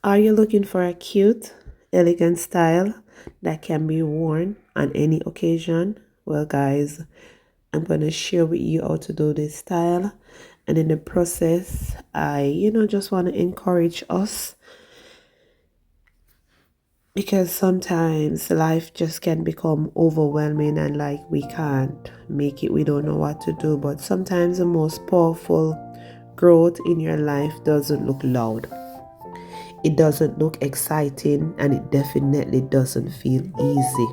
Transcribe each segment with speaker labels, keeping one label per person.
Speaker 1: Are you looking for a cute, elegant style that can be worn on any occasion? Well, guys, I'm going to share with you how to do this style. And in the process, I just want to encourage us because sometimes life just can become overwhelming and like we can't make it, we don't know what to do. But sometimes the most powerful growth in your life doesn't look loud. It doesn't look exciting and it definitely doesn't feel easy.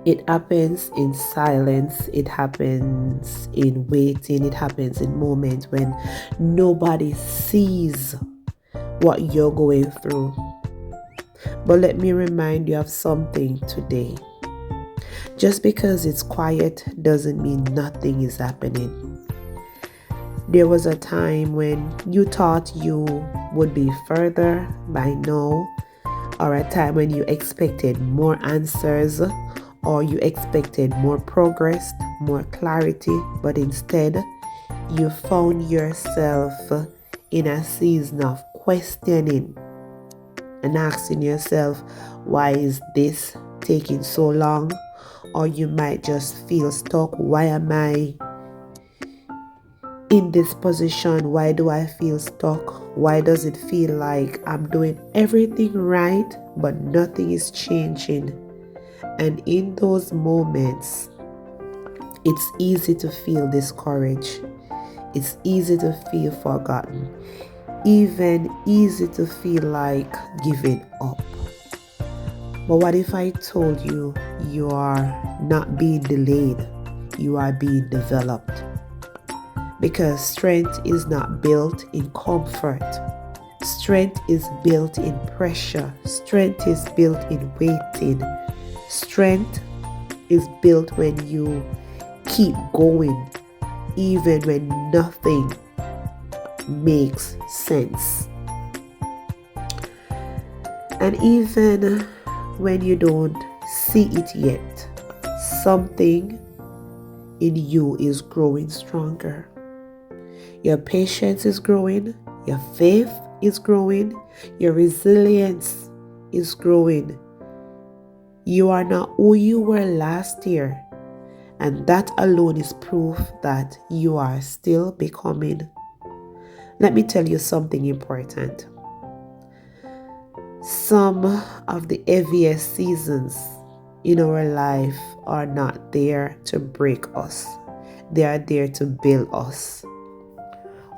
Speaker 1: It happens in silence, it happens in waiting, it happens in moments when nobody sees what you're going through. But let me remind you of something today. Just because it's quiet doesn't mean nothing is happening. There was a time when you thought you would be further by now, or a time when you expected more answers, or you expected more progress, more clarity, but instead you found yourself in a season of questioning and asking yourself, why is this taking so long? Or you might just feel stuck. Why am I in this position? Why do I feel stuck? Why does it feel like I'm doing everything right, but nothing is changing? And in those moments, it's easy to feel discouraged. It's easy to feel forgotten. Even easy to feel like giving up. But what if I told you you are not being delayed, you are being developed? Because strength is not built in comfort. Strength is built in pressure. Strength is built in waiting. Strength is built when you keep going, even when nothing makes sense. And even when you don't see it yet, something in you is growing stronger. Your patience is growing, your faith is growing, your resilience is growing. You are not who you were last year, and that alone is proof that you are still becoming. Let me tell you something important. Some of the heaviest seasons in our life are not there to break us. They are there to build us.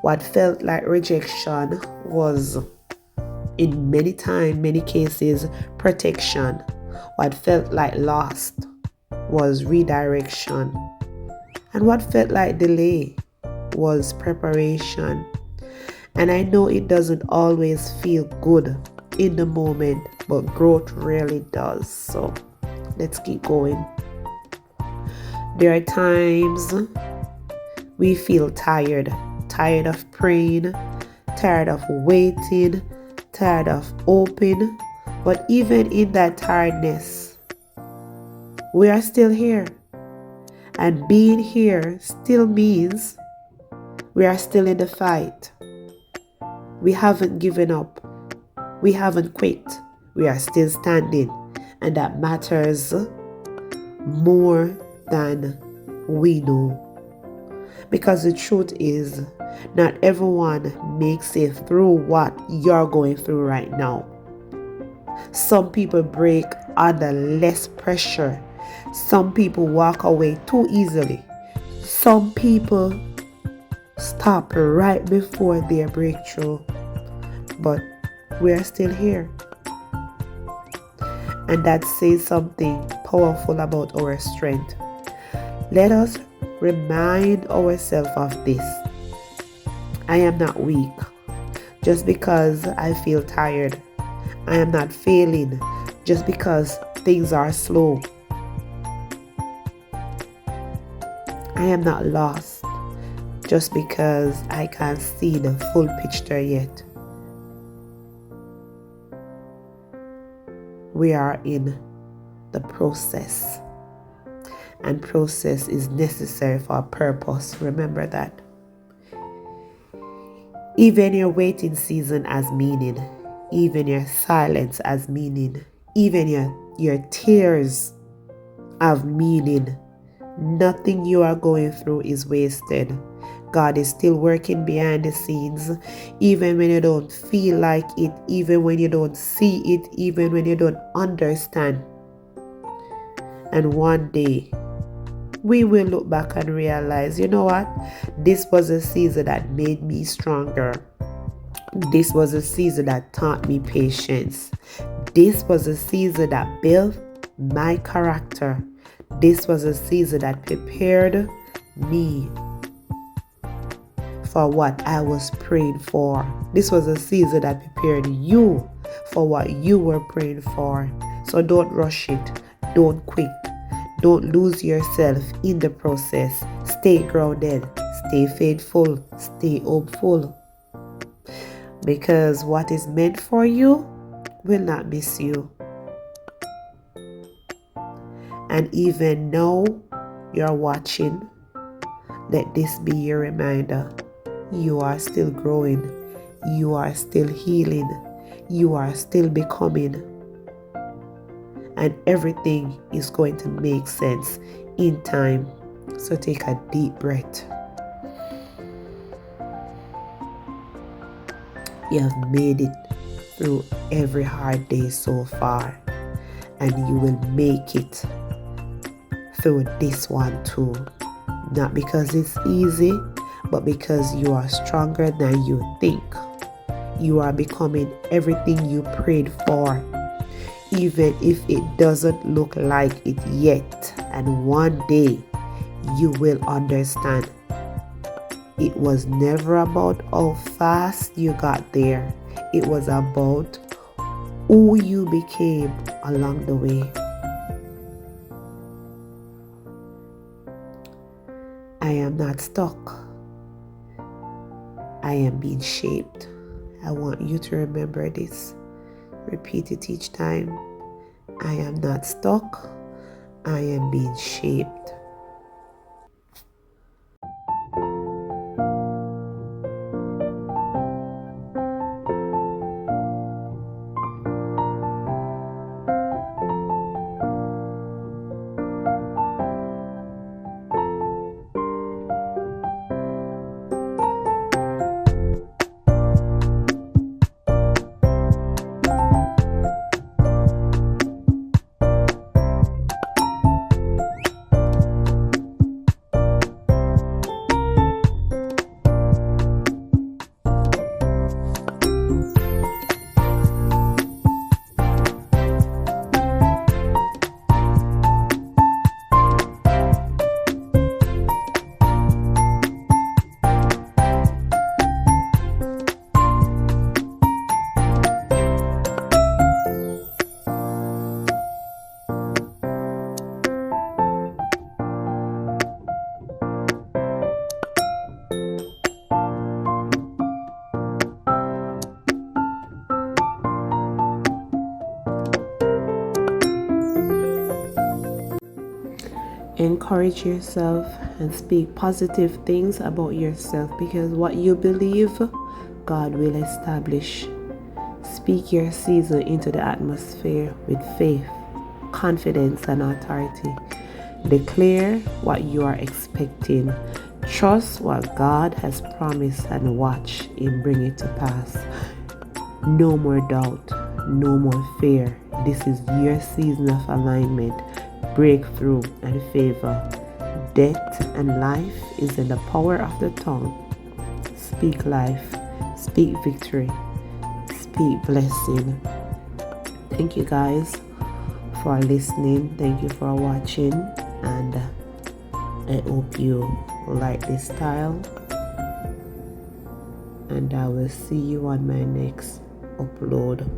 Speaker 1: What felt like rejection was, in many cases, protection. What felt like loss was redirection. And what felt like delay was preparation. And I know it doesn't always feel good in the moment, but growth really does. So let's keep going. There are times we feel tired of praying, tired of waiting, tired of hoping. But even in that tiredness, we are still here. And being here still means we are still in the fight. We haven't given up. We haven't quit. We are still standing. And that matters more than we know. Because the truth is, not everyone makes it through what you're going through right now. Some people break under less pressure. Some people walk away too easily. Some people stop right before their breakthrough. But we're still here. And that says something powerful about our strength. Let us remind ourselves of this. I am not weak just because I feel tired. I am not failing just because things are slow. I am not lost just because I can't see the full picture yet. We are in the process, and process is necessary for a purpose. Remember that. Even your waiting season has meaning. Even your silence has meaning. Even your tears have meaning. Nothing you are going through is wasted. God is still working behind the scenes, even when you don't feel like it, even when you don't see it, even when you don't understand. And one day, we will look back and realize, you know what? This was a season that made me stronger. This was a season that taught me patience. This was a season that built my character. This was a season that prepared me for what I was praying for. This was a season that prepared you for what you were praying for. So don't rush it. Don't quit. Don't lose yourself in the process. Stay grounded. Stay faithful. Stay hopeful. Because what is meant for you will not miss you. And even now you're watching, let this be your reminder. You are still growing. You are still healing. You are still becoming. And everything is going to make sense in time. So take a deep breath. You have made it through every hard day so far. And you will make it through this one too. Not because it's easy, but because you are stronger than you think. You are becoming everything you prayed for, even if it doesn't look like it yet. And one day you will understand. It was never about how fast you got there. It was about who you became along the way. I am not stuck. I am being shaped. I want you to remember this. Repeat it each time. I am not stuck. I am being shaped. Encourage yourself and speak positive things about yourself, because what you believe, God will establish. Speak your season into the atmosphere with faith, confidence, and authority. Declare what you are expecting. Trust what God has promised and watch Him bring it to pass. No more doubt, no more fear. This is your season of alignment, breakthrough, and favor. Death and life is in the power of the tongue. Speak life, speak victory, speak blessing. Thank you guys for listening. Thank you for watching, and I hope you like this style, and I will see you on my next upload.